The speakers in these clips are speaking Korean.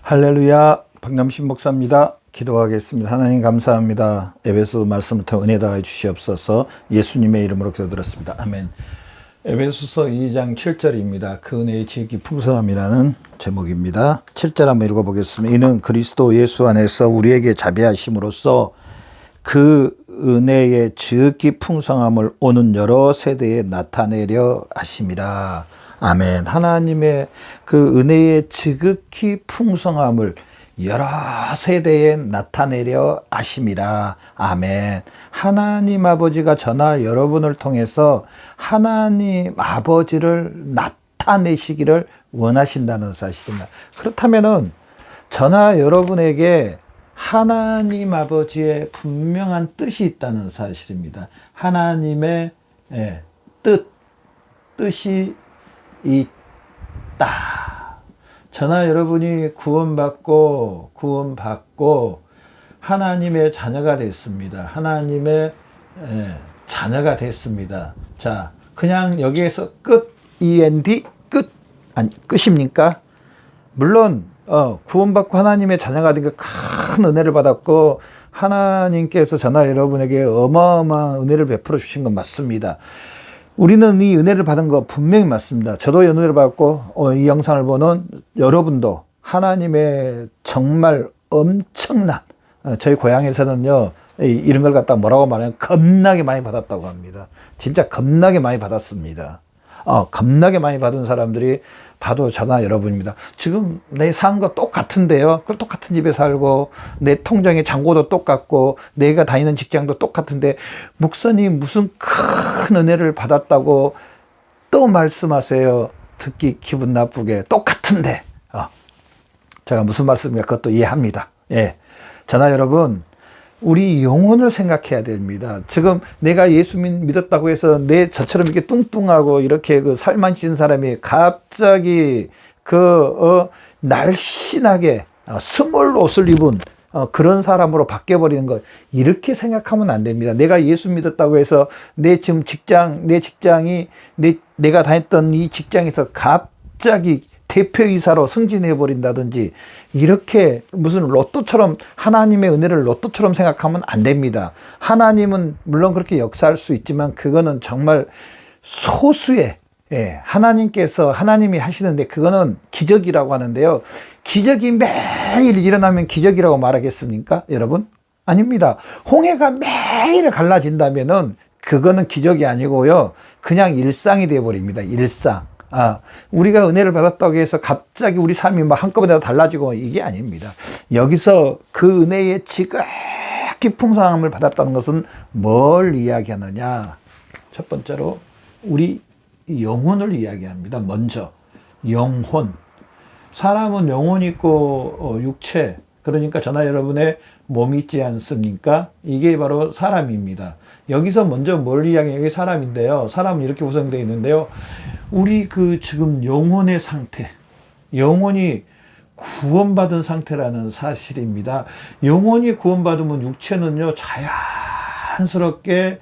할렐루야, 박남신 목사입니다. 기도하겠습니다. 하나님 감사합니다. 에베소 말씀을 통해 은혜 다해 주시옵소서. 예수님의 이름으로 기도드렸습니다. 아멘. 에베소서 2장 7절입니다. 그 은혜의 지극히 풍성함이라는 제목입니다. 7절 한번 읽어보겠습니다. 이는 그리스도 예수 안에서 우리에게 자비하심으로써 그 은혜의 지극히 풍성함을 오는 여러 세대에 나타내려 하심이라. 아멘. 하나님의 그 은혜의 지극히 풍성함을 여러 세대에 나타내려 하심이라. 아멘. 하나님 아버지가 저나 여러분을 통해서 하나님 아버지를 나타내시기를 원하신다는 사실입니다. 그렇다면은 저나 여러분에게 하나님 아버지의 분명한 뜻이 있다는 사실입니다. 하나님의 뜻이 있다. 저나 여러분이 구원받고 하나님의 자녀가 됐습니다. 하나님의 자녀가 됐습니다. 자, 그냥 여기에서 끝, END, 끝, 아니, 끝입니까? 물론, 구원받고 하나님의 자녀가 된 게 큰 은혜를 받았고, 하나님께서 저나 여러분에게 어마어마한 은혜를 베풀어 주신 건 맞습니다. 우리는 이 은혜를 받은 거 분명히 맞습니다. 저도 은혜를 받고 이 영상을 보는 여러분도 하나님의 정말 엄청난, 저희 고향에서는요 이런 걸 갖다 뭐라고 말하면 겁나게 많이 받았다고 합니다. 진짜 겁나게 많이 받았습니다. 겁나게 많이 받은 사람들이 바로 저나 여러분입니다. 지금 내 사는 거 똑같은데요. 똑같은 집에 살고 내 통장의 잔고도 똑같고 내가 다니는 직장도 똑같은데 목사님 무슨 큰 은혜를 받았다고 또 말씀하세요. 듣기 기분 나쁘게. 똑같은데 제가 무슨 말씀인가 그것도 이해합니다. 예, 저나 여러분 우리 영혼을 생각해야 됩니다. 지금 내가 예수 믿었다고 해서 저처럼 이렇게 뚱뚱하고 이렇게 그 살만 찐 사람이 갑자기 날씬하게 스몰 옷을 입은 그런 사람으로 바뀌어버리는 것, 이렇게 생각하면 안 됩니다. 내가 예수 믿었다고 해서 내 직장이 내가 다녔던 이 직장에서 갑자기 대표이사로 승진해 버린다든지 이렇게 무슨 로또처럼 하나님의 은혜를 로또처럼 생각하면 안 됩니다. 하나님은 물론 그렇게 역사할 수 있지만 그거는 정말 소수의 하나님이 하시는데 그거는 기적이라고 하는데요. 기적이 매일 일어나면 기적이라고 말하겠습니까? 여러분? 아닙니다. 홍해가 매일 갈라진다면은 그거는 기적이 아니고요. 그냥 일상이 되어 버립니다. 일상. 우리가 은혜를 받았다고 해서 갑자기 우리 삶이 막 한꺼번에 달라지고 이게 아닙니다. 여기서 그 은혜의 지극히 풍성함을 받았다는 것은 뭘 이야기하느냐? 첫 번째로 우리 영혼을 이야기합니다. 먼저 영혼. 사람은 영혼이 있고 육체, 그러니까 저나 여러분의 몸이 있지 않습니까? 이게 바로 사람입니다. 여기서 먼저 뭘 이야기해요? 이게 사람인데요. 사람은 이렇게 구성되어 있는데요. 우리 지금 영혼의 상태, 영혼이 구원받은 상태라는 사실입니다. 영혼이 구원받으면 육체는요, 자연스럽게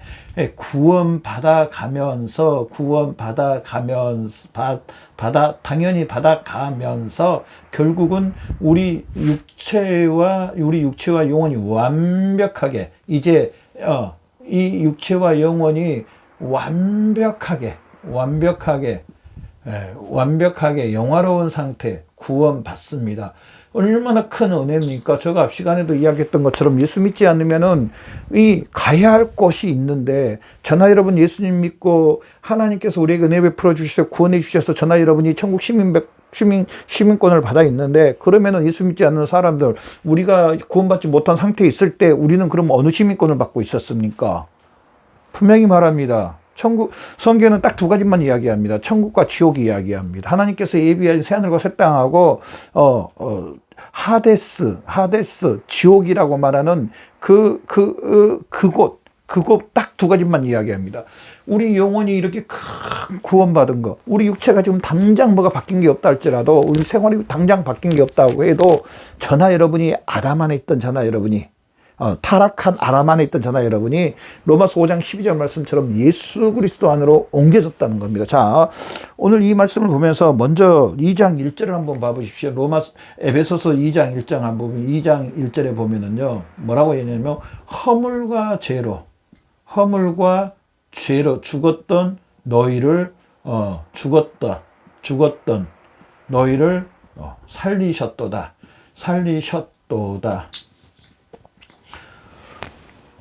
당연히 받아가면서 결국은 우리 육체와 영혼이 완벽하게 이제 이 육체와 영혼이 완벽하게 영화로운 상태 구원받습니다. 얼마나 큰 은혜입니까? 제가 앞 시간에도 이야기했던 것처럼 예수 믿지 않으면은 가야 할 곳이 있는데, 저나 여러분 예수님 믿고 하나님께서 우리에게 은혜 베풀어 주셔서 구원해 주셔서 저나 여러분이 천국 시민권을 받아 있는데, 그러면은 예수 믿지 않는 사람들, 우리가 구원받지 못한 상태에 있을 때 우리는 그럼 어느 시민권을 받고 있었습니까? 분명히 말합니다. 성경은 딱 두 가지만 이야기합니다. 천국과 지옥이 이야기합니다. 하나님께서 예비하신 새하늘과 새 땅하고 하데스, 지옥이라고 말하는 그곳 딱 두 가지만 이야기합니다. 우리 영혼이 이렇게 큰 구원받은 거, 우리 육체가 지금 당장 뭐가 바뀐 게 없다 할지라도, 우리 생활이 당장 바뀐 게 없다고 해도 저나 여러분이 아담 안에 있던 저나 여러분이 타락한 아람 안에 있던 저나 여러분이 로마서 5장 12절 말씀처럼 예수 그리스도 안으로 옮겨졌다는 겁니다. 자, 오늘 이 말씀을 보면서 먼저 2장 1절을 한번 봐보십시오. 에베소서 2장 1장 한번 보면 2장 1절에 보면은요, 뭐라고 했냐면 허물과 죄로 죽었던 너희를 죽었던 너희를 살리셨도다.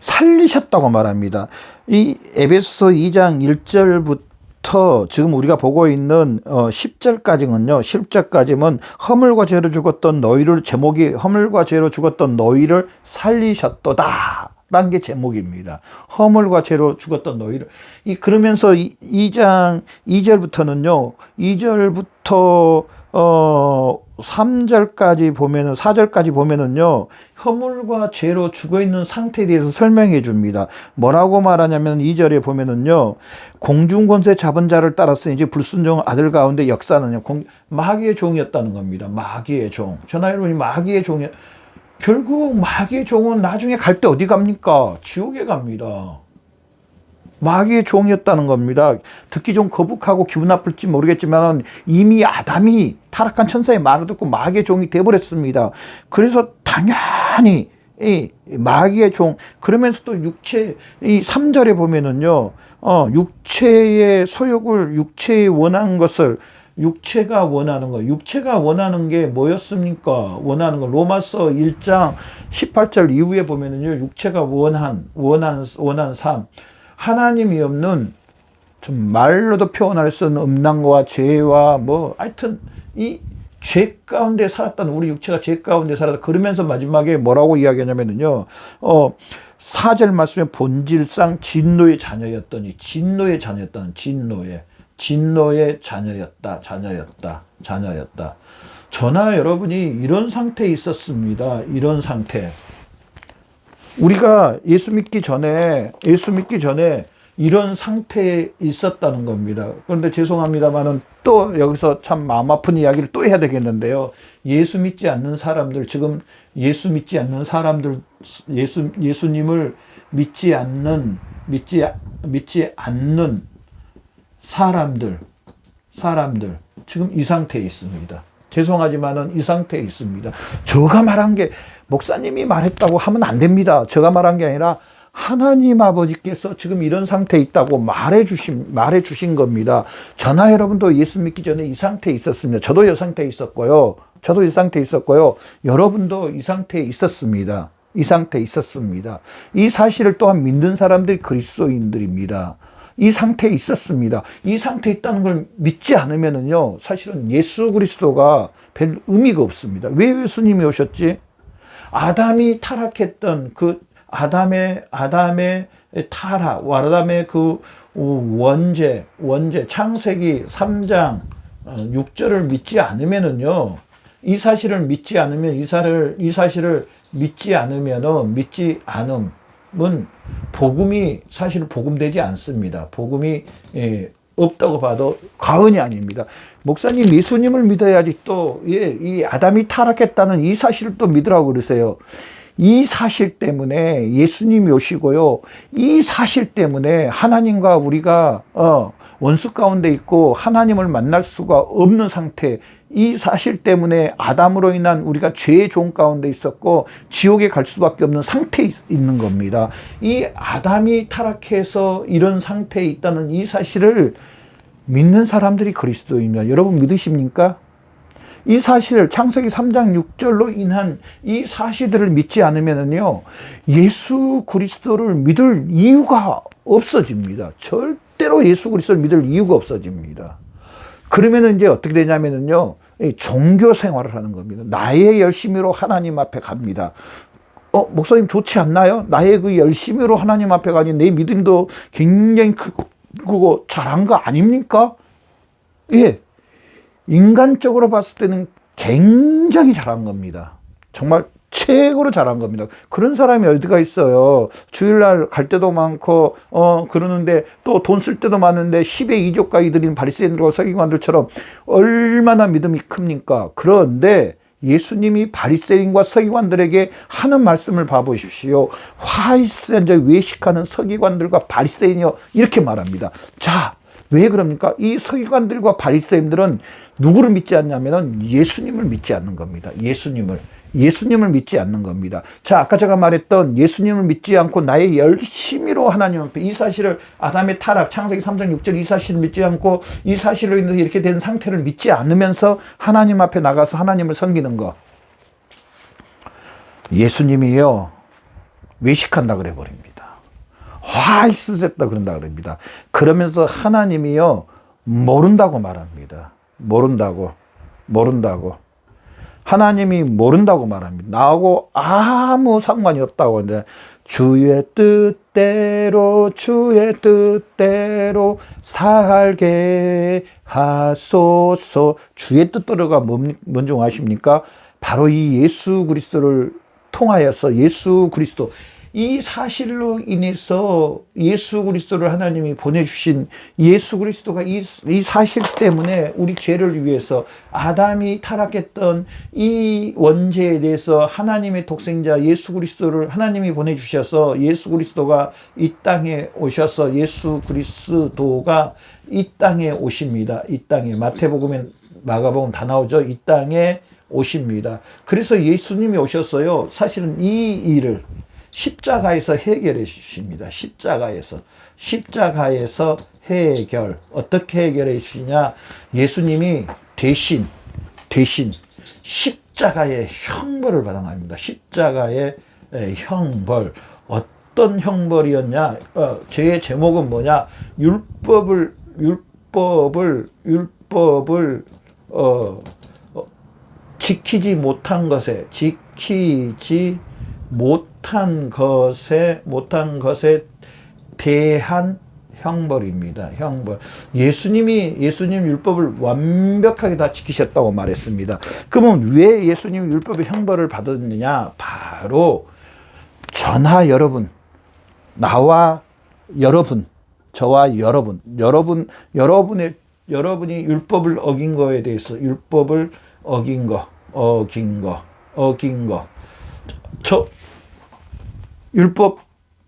살리셨다고 말합니다. 이 에베소서 2장 1절부터 지금 우리가 보고 있는 10절까지는 허물과 죄로 죽었던 너희를, 제목이 허물과 죄로 죽었던 너희를 살리셨도다 라는 게 제목입니다. 허물과 죄로 죽었던 너희를. 그러면서 2장 2절부터는요, 2절부터 3절까지 보면은, 4절까지 보면은요, 허물과 죄로 죽어 있는 상태에 대해서 설명해 줍니다. 뭐라고 말하냐면 2절에 보면은요, 공중권세 잡은 자를 따라서 이제 불순종 아들 가운데 역사는요, 마귀의 종이었다는 겁니다. 마귀의 종. 저나 여러분이 마귀의 종이, 결국 마귀의 종은 나중에 갈 때 어디 갑니까? 지옥에 갑니다. 마귀의 종이었다는 겁니다. 듣기 좀 거북하고 기분 나쁠지 모르겠지만 이미 아담이 타락한 천사의 말을 듣고 마귀의 종이 되어버렸습니다. 그래서 당연히 이 마귀의 종, 그러면서 또 육체, 이 3절에 보면은요, 육체의 소욕을, 육체의 원한 것을, 육체가 원하는 게 뭐였습니까? 원하는 거. 로마서 1장 18절 이후에 보면은요, 육체가 원한 삶. 하나님이 없는, 좀 말로도 표현할 수 없는 음란과 죄와 하여튼 이 죄 가운데 살았다는, 우리 육체가 죄 가운데 살았다. 그러면서 마지막에 뭐라고 이야기하냐면은요, 4절 말씀에 본질상 진노의 자녀였더니, 진노의 자녀였다. 저나 여러분이 이런 상태에 있었습니다. 이런 상태. 우리가 예수 믿기 전에 이런 상태에 있었다는 겁니다. 그런데 죄송합니다만은 또 여기서 참 마음 아픈 이야기를 또 해야 되겠는데요. 지금 예수님을 믿지 않는 사람들, 지금 이 상태에 있습니다. 죄송하지만은 이 상태에 있습니다. 제가 말한 게, 목사님이 말했다고 하면 안 됩니다. 제가 말한 게 아니라 하나님 아버지께서 지금 이런 상태에 있다고 말해 주신 겁니다. 저나 여러분도 예수 믿기 전에 이 상태에 있었습니다. 저도 이 상태에 있었고요. 여러분도 이 상태에 있었습니다. 이 사실을 또한 믿는 사람들이 그리스도인들입니다. 이 상태에 있었습니다. 이 상태에 있다는 걸 믿지 않으면은요, 사실은 예수 그리스도가 별 의미가 없습니다. 왜 예수님이 오셨지? 아담이 타락했던 그 아담의 타락, 아담의 그 원죄, 창세기 3장 6절을 믿지 않으면은요, 이 사실을 믿지 않으면 복음이 사실 복음되지 않습니다. 복음이 없다고 봐도 과언이 아닙니다. 목사님, 예수님을 믿어야지 또 이 아담이 타락했다는 이 사실을 또 믿으라고 그러세요. 이 사실 때문에 예수님이 오시고요, 이 사실 때문에 하나님과 우리가 원수 가운데 있고 하나님을 만날 수가 없는 상태, 이 사실 때문에 아담으로 인한 우리가 죄의 종 가운데 있었고 지옥에 갈 수밖에 없는 상태에 있는 겁니다. 이 아담이 타락해서 이런 상태에 있다는 이 사실을 믿는 사람들이 그리스도입니다. 여러분 믿으십니까? 이 사실을, 창세기 3장 6절로 인한 이 사실들을 믿지 않으면요, 예수 그리스도를 믿을 이유가 없어집니다. 절대로 예수 그리스도를 믿을 이유가 없어집니다. 그러면 이제 어떻게 되냐면요, 종교 생활을 하는 겁니다. 나의 열심으로 하나님 앞에 갑니다. 목사님 좋지 않나요? 나의 그 열심으로 하나님 앞에 가니 내 믿음도 굉장히 크고 잘한 거 아닙니까? 예. 인간적으로 봤을 때는 굉장히 잘한 겁니다. 정말 최고로 잘한 겁니다. 그런 사람이 어디가 있어요. 주일날 갈 때도 많고 그러는데 또 돈 쓸 때도 많은데 10의 2조가 이들인 바리새인들과 서기관들처럼 얼마나 믿음이 큽니까? 그런데 예수님이 바리새인과 서기관들에게 하는 말씀을 봐보십시오. 화이스 외식하는 서기관들과 바리새인이요, 이렇게 말합니다. 자, 왜 그럽니까? 이 서기관들과 바리새인들은 누구를 믿지 않냐면은 예수님을 믿지 않는 겁니다. 예수님을 믿지 않는 겁니다. 자, 아까 제가 말했던 예수님을 믿지 않고 나의 열심히로 하나님 앞에, 이 사실을, 아담의 타락, 창세기 3장 6절 이 사실을 믿지 않고 이 사실로 인해서 이렇게 된 상태를 믿지 않으면서 하나님 앞에 나가서 하나님을 섬기는 거, 예수님이요 외식한다 그래 버립니다. 화이스했다 그런다 그럽니다. 그러면서 하나님이요 모른다고 말합니다. 모른다고. 하나님이 모른다고 말합니다. 나하고 아무 상관이 없다고 하는데, 주의 뜻대로 살게 하소서. 주의 뜻대로가 뭔지 아십니까? 바로 이 예수 그리스도를 통하여서, 예수 그리스도, 이 사실로 인해서 예수 그리스도를 하나님이 보내주신 예수 그리스도가 이 사실 때문에 우리 죄를 위해서, 아담이 타락했던 이 원죄에 대해서 하나님의 독생자 예수 그리스도를 하나님이 보내주셔서, 예수 그리스도가 이 땅에 오셔서, 예수 그리스도가 이 땅에 오십니다. 이 땅에, 마태복음에 마가복음 다 나오죠. 이 땅에 오십니다. 그래서 예수님이 오셨어요. 사실은 이 일을 십자가에서 해결해 주십니다. 십자가에서 해결. 어떻게 해결해 주시냐? 예수님이 대신 십자가의 형벌을 받아갑니다. 십자가의 형벌. 어떤 형벌이었냐? 제 제목은 뭐냐? 율법을 지키지 못한 것에 대한 형벌입니다. 형벌. 예수님 율법을 완벽하게 다 지키셨다고 말했습니다. 그러면 왜 예수님이 율법의 형벌을 받았느냐? 바로 저나 여러분, 나와 여러분, 저와 여러분이 율법을 어긴 거에 대해서, 율법을 어긴 거. 저 율법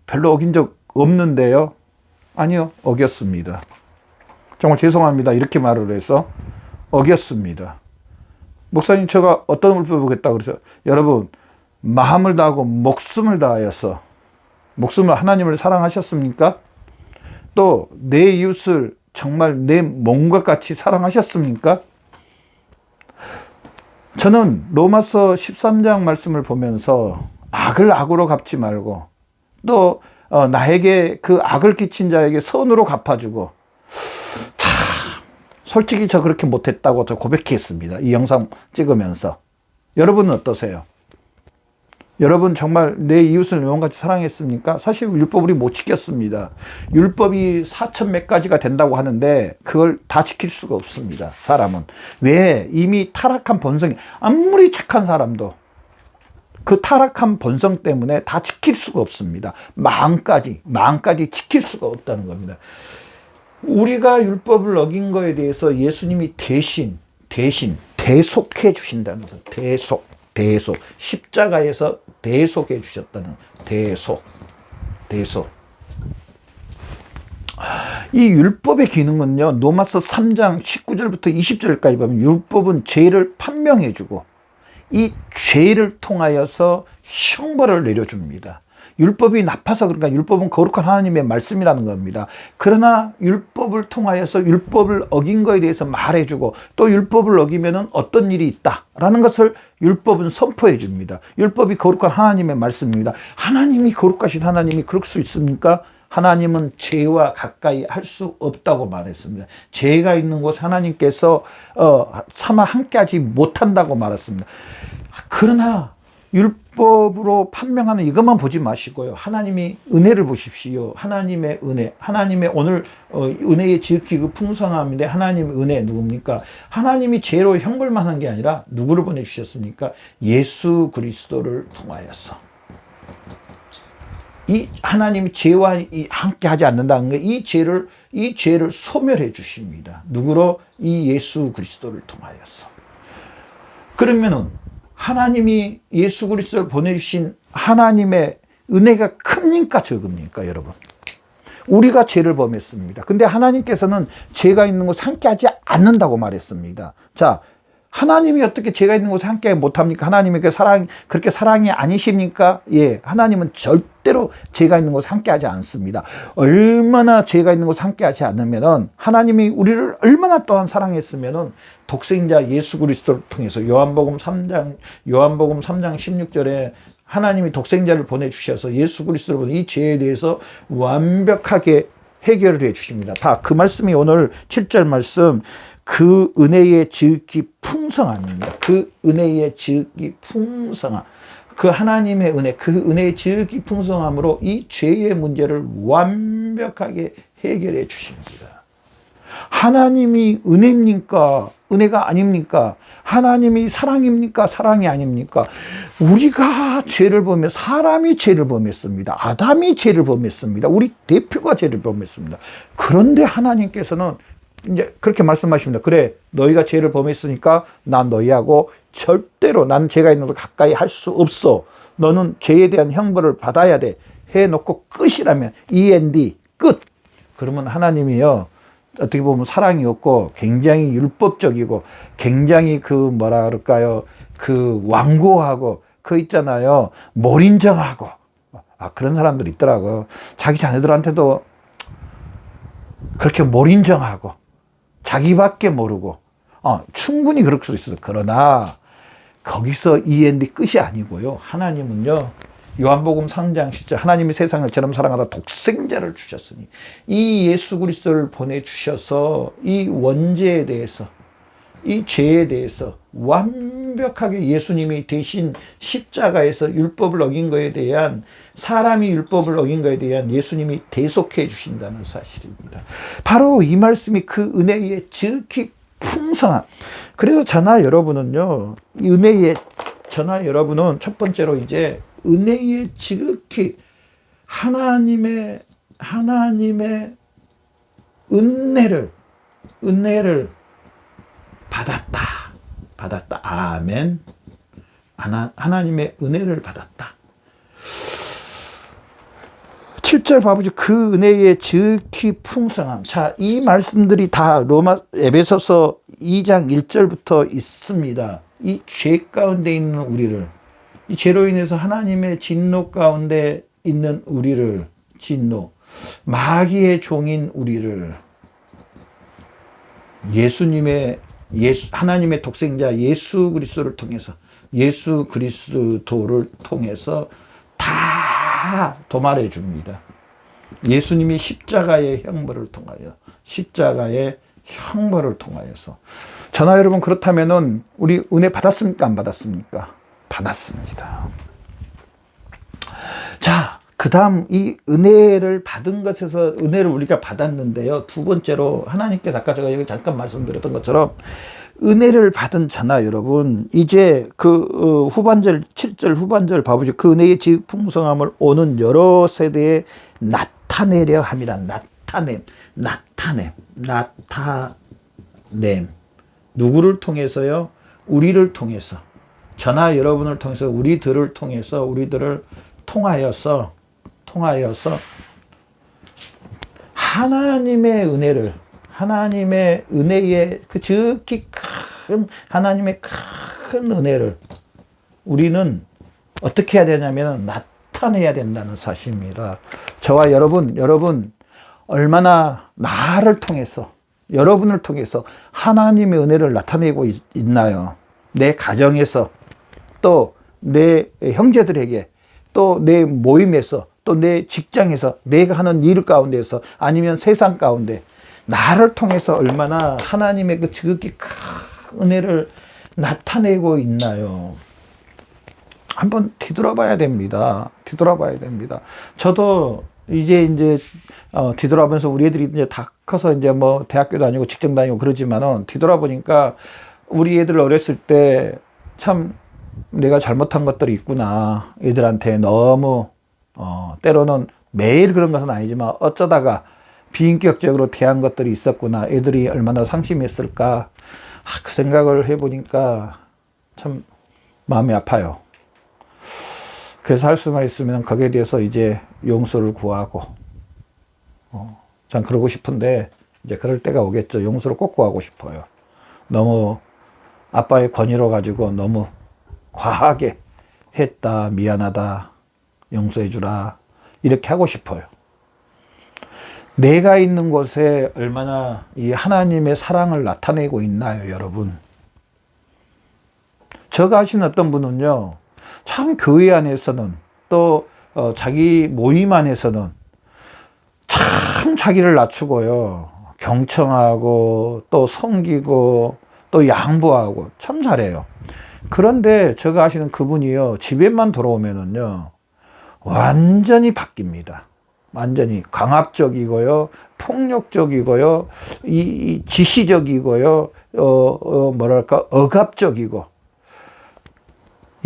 별로 어긴 적 없는데요. 아니요, 어겼습니다. 정말 죄송합니다. 이렇게 말을 해서 어겼습니다. 목사님, 제가 어떤 율법을 어겼다고 그러죠? 여러분, 마음을 다하고 목숨을 다하여서, 목숨을 하나님을 사랑하셨습니까? 또 내 이웃을 정말 내 몸과 같이 사랑하셨습니까? 저는 로마서 13장 말씀을 보면서 악을 악으로 갚지 말고, 또 나에게 그 악을 끼친 자에게 선으로 갚아주고, 참 솔직히 저 그렇게 못했다고 저 고백했습니다. 이 영상 찍으면서. 여러분은 어떠세요? 여러분 정말 내 이웃을 내 몸같이 사랑했습니까? 사실 율법 우리 못 지켰습니다. 율법이 4천 몇 가지가 된다고 하는데 그걸 다 지킬 수가 없습니다. 사람은. 왜? 이미 타락한 본성이, 아무리 착한 사람도 그 타락한 본성 때문에 다 지킬 수가 없습니다. 마음까지 지킬 수가 없다는 겁니다. 우리가 율법을 어긴 거에 대해서 예수님이 대신 대속해 주신다는 거죠. 대속. 십자가에서 대속해 주셨다는, 대속. 이 율법의 기능은요, 로마서 3장 19절부터 20절까지 보면 율법은 죄를 판명해 주고 이 죄를 통하여서 형벌을 내려줍니다. 율법이 나빠서 그러니까, 율법은 거룩한 하나님의 말씀이라는 겁니다. 그러나 율법을 통하여서 율법을 어긴 거에 대해서 말해주고, 또 율법을 어기면은 어떤 일이 있다라는 것을 율법은 선포해 줍니다. 율법이 거룩한 하나님의 말씀입니다. 하나님이 거룩하신 하나님이 그럴 수 있습니까? 하나님은 죄와 가까이 할 수 없다고 말했습니다. 죄가 있는 곳 하나님께서 차마 함께하지 못한다고 말했습니다. 그러나 율법으로 판명하는 이것만 보지 마시고요. 하나님이 은혜를 보십시오. 하나님의 은혜, 하나님의 오늘 은혜의 지극히 그 풍성함인데, 하나님의 은혜 누굽니까? 하나님이 죄로 형벌만 한 게 아니라 누구를 보내주셨습니까? 예수 그리스도를 통하여서. 이 하나님이 죄와 함께 하지 않는다는 게, 이 죄를 소멸해 주십니다. 누구로? 이 예수 그리스도를 통하여서. 그러면은 하나님이 예수 그리스도를 보내주신 하나님의 은혜가 큽니까 적습니까 여러분? 우리가 죄를 범했습니다. 근데 하나님께서는 죄가 있는 곳에 함께하지 않는다고 말했습니다. 자, 하나님이 어떻게 죄가 있는 곳에 함께 못합니까? 하나님이 그렇게 사랑이 아니십니까? 예, 하나님은 절대로 죄가 있는 곳에 함께하지 않습니다. 얼마나 죄가 있는 곳에 함께하지 않으면은 하나님이 우리를 얼마나 또한 사랑했으면은 독생자 예수 그리스도를 통해서 요한복음 3장 16절에 하나님이 독생자를 보내주셔서 예수 그리스도를 보내 이 죄에 대해서 완벽하게 해결을 해 주십니다. 다 그 말씀이 오늘 7절 말씀 그 은혜의 지극히 풍성함입니다. 그 은혜의 지극히 풍성함. 그 하나님의 은혜, 그 은혜의 지극히 풍성함으로 이 죄의 문제를 완벽하게 해결해 주십니다. 하나님이 은혜입니까? 은혜가 아닙니까? 하나님이 사랑입니까? 사랑이 아닙니까? 우리가 죄를 범해 사람이 죄를 범했습니다. 아담이 죄를 범했습니다. 우리 대표가 죄를 범했습니다. 그런데 하나님께서는 이제 그렇게 말씀하십니다. 그래, 너희가 죄를 범했으니까 난 너희하고 절대로 난 죄가 있는 곳 가까이 할 수 없어. 너는 죄에 대한 형벌을 받아야 돼. 해놓고 끝이라면 END 끝. 그러면 하나님이요 어떻게 보면 사랑이 없고 굉장히 율법적이고 굉장히 그 뭐라 그럴까요? 그 완고하고 그 있잖아요. 몰인정하고 그런 사람들 있더라고요. 자기 자녀들한테도 그렇게 몰인정하고 자기밖에 모르고 충분히 그럴 수 있어요. 그러나 거기서 END 끝이 아니고요. 하나님은요. 요한복음 3장 10절 하나님이 세상을 저처럼 사랑하다 독생자를 주셨으니 이 예수 그리스도를 보내주셔서 이 원죄에 대해서 이 죄에 대해서 완벽하게 예수님이 대신 십자가에서 율법을 어긴 것에 대한 사람이 율법을 어긴 것에 대한 예수님이 대속해 주신다는 사실입니다. 바로 이 말씀이 그 은혜의 지극히 풍성함. 그래서 저나 여러분은요, 이 은혜의 저나 여러분은 첫 번째로 이제 은혜의 지극히 하나님의 은혜를 받았다. 아멘. 하나님의 은혜를 받았다. 7절 봐보죠. 그 은혜의 지극히 풍성함. 자, 이 말씀들이 다 에베소서 2장 1절부터 있습니다. 이 죄 가운데 있는 우리를, 이 죄로 인해서 하나님의 진노 가운데 있는 우리를, 마귀의 종인 우리를 하나님의 독생자 예수 그리스도를 통해서 다 도말해 줍니다. 예수님이 십자가의 형벌을 통하여서 저나 여러분 그렇다면은 우리 은혜 받았습니까? 안 받았습니까? 받았습니다. 자, 그 다음 이 은혜를 받은 것에서 은혜를 우리가 받았는데요. 두 번째로 하나님께서 아까 제가 여기 잠깐 말씀드렸던 것처럼 은혜를 받은 저나 여러분 이제 그 후반절 7절 후반절 봐보죠. 그 은혜의 지극 풍성함을 오는 여러 세대에 나타내려 함이라. 나타냄. 누구를 통해서요? 우리를 통해서. 저나 여러분을 통해서 우리들을 통해서 우리들을 통하여서 하나님의 은혜의 그 지극히 큰 하나님의 큰 은혜를 우리는 어떻게 해야 되냐면 나타내야 된다는 사실입니다. 저와 여러분 얼마나 나를 통해서 여러분을 통해서 하나님의 은혜를 나타내고 있나요? 내 가정에서 또 내 형제들에게 또 내 모임에서 또 내 직장에서 내가 하는 일 가운데서 아니면 세상 가운데 나를 통해서 얼마나 하나님의 그 지극히 큰 은혜를 나타내고 있나요? 한번 뒤돌아봐야 됩니다. 저도 이제 뒤돌아보면서 우리 애들이 이제 다 커서 이제 뭐 대학교 다니고 직장 다니고 그러지만은 뒤돌아보니까 우리 애들 어렸을 때 참 내가 잘못한 것들이 있구나. 애들한테 너무 때로는 매일 그런 것은 아니지만 어쩌다가 비인격적으로 대한 것들이 있었구나. 애들이 얼마나 상심했을까. 그 생각을 해보니까 참 마음이 아파요. 그래서 할 수만 있으면 거기에 대해서 이제 용서를 구하고, 전 그러고 싶은데 이제 그럴 때가 오겠죠. 용서를 꼭 구하고 싶어요. 너무 아빠의 권위로 가지고 너무 과하게 했다, 미안하다, 용서해주라 이렇게 하고 싶어요. 내가 있는 곳에 얼마나 이 하나님의 사랑을 나타내고 있나요, 여러분? 저가 하신 어떤 분은요, 참 교회 안에서는 또 자기 모임 안에서는 참 자기를 낮추고요, 경청하고 또 섬기고 또 양보하고 참 잘해요. 그런데 제가 아시는 그분이요, 집에만 들어오면은요 완전히 바뀝니다. 완전히 강압적이고요, 폭력적이고요, 이 지시적이고요, 뭐랄까 억압적이고.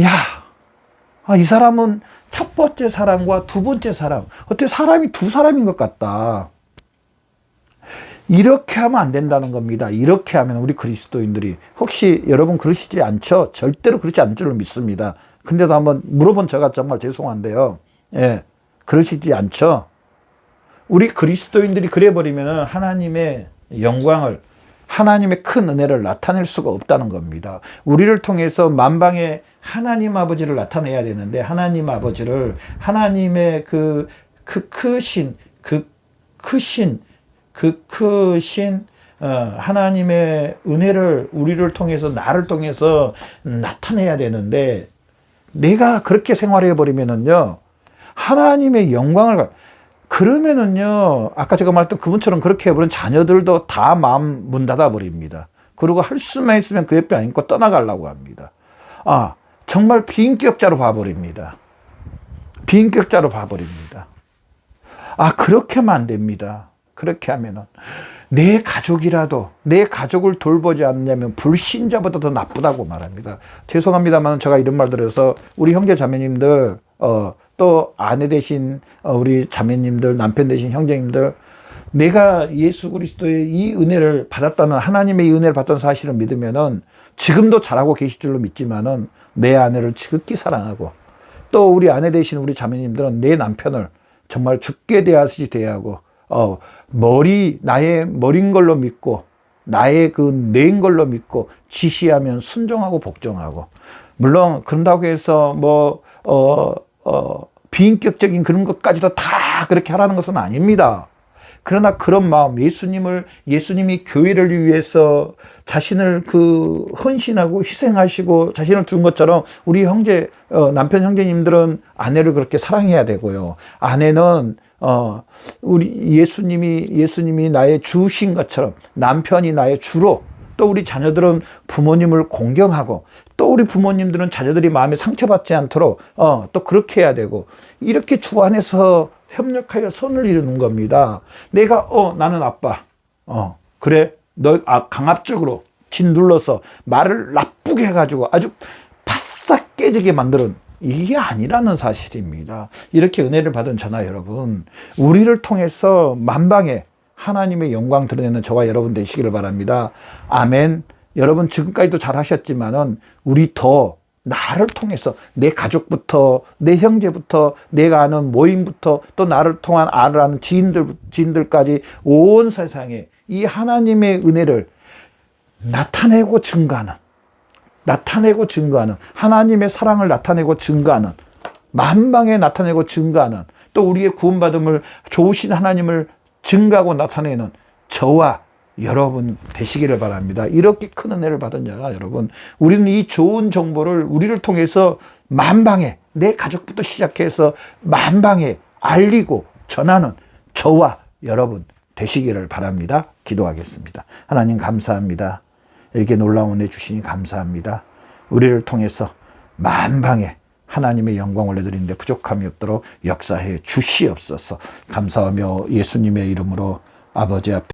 야, 이 사람은 첫 번째 사람과 두 번째 사람, 어떻게 사람이 두 사람인 것 같다. 이렇게 하면 안 된다는 겁니다. 이렇게 하면 우리 그리스도인들이, 혹시 여러분 그러시지 않죠? 절대로 그렇지 않을 줄로 믿습니다. 근데도 한번 물어본 제가 정말 죄송한데요. 예, 그러시지 않죠? 우리 그리스도인들이 그래버리면 하나님의 영광을, 하나님의 큰 은혜를 나타낼 수가 없다는 겁니다. 우리를 통해서 만방의 하나님 아버지를 나타내야 되는데, 하나님 아버지를, 하나님의 그 크신 하나님의 은혜를 우리를 통해서, 나를 통해서 나타내야 되는데, 내가 그렇게 생활해 버리면은요, 하나님의 영광을, 그러면은요, 아까 제가 말했던 그분처럼 그렇게 해버린 자녀들도 다 마음 문 닫아 버립니다. 그리고 할 수만 있으면 그 옆에 안 있고 떠나가려고 합니다. 정말 비인격자로 봐버립니다. 비인격자로 봐버립니다. 그렇게 하면 안 됩니다. 그렇게 하면은 내 가족이라도 내 가족을 돌보지 않냐면 불신자보다 더 나쁘다고 말합니다. 죄송합니다만 제가 이런 말 들어서 우리 형제 자매님들, 또 아내 되신 우리 자매님들, 남편 되신 형제님들, 내가 예수 그리스도의 이 은혜를 받았다는, 하나님의 이 은혜를 받던 사실을 믿으면은 지금도 잘하고 계실 줄로 믿지만은 내 아내를 지극히 사랑하고, 또 우리 아내 되신 우리 자매님들은 내 남편을 정말 죽게 대하듯이 대하고, 나의 머린 걸로 믿고, 나의 그 뇌인 걸로 믿고, 지시하면 순종하고 복종하고. 물론 그런다고 해서 비인격적인 그런 것까지도 다 그렇게 하라는 것은 아닙니다. 그러나 그런 마음, 예수님이 교회를 위해서 자신을 헌신하고 희생하시고 자신을 준 것처럼 우리 남편 형제님들은 아내를 그렇게 사랑해야 되고요. 아내는 우리 예수님이 나의 주신 것처럼 남편이 나의 주로, 또 우리 자녀들은 부모님을 공경하고, 또 우리 부모님들은 자녀들이 마음에 상처받지 않도록 또 그렇게 해야 되고, 이렇게 주 안에서 협력하여 선을 이루는 겁니다. 내가 나는 아빠, 그래 너 강압적으로 짓눌러서 말을 나쁘게 해가지고 아주 바싹 깨지게 만드는, 이게 아니라는 사실입니다. 이렇게 은혜를 받은 저나 여러분, 우리를 통해서 만방에 하나님의 영광 드러내는 저와 여러분 되시기를 바랍니다. 아멘. 여러분 지금까지도 잘 하셨지만은 우리 더 나를 통해서, 내 가족부터, 내 형제부터, 내가 아는 모임부터, 또 나를 통한 아는 지인들까지 온 세상에 이 하나님의 은혜를 나타내고 증거하는, 하나님의 사랑을 나타내고 증거하는, 만방에 나타내고 증거하는, 또 우리의 구원받음을, 좋으신 하나님을 증거하고 나타내는 저와 여러분 되시기를 바랍니다. 이렇게 큰 은혜를 받은 자가 여러분, 우리는 이 좋은 정보를 우리를 통해서 만방에, 내 가족부터 시작해서 만방에 알리고 전하는 저와 여러분 되시기를 바랍니다. 기도하겠습니다. 하나님 감사합니다. 이렇게 놀라운 은혜 주시니 감사합니다. 우리를 통해서 만방에 하나님의 영광을 올려드리는데 부족함이 없도록 역사해 주시옵소서. 감사하며 예수님의 이름으로 아버지 앞에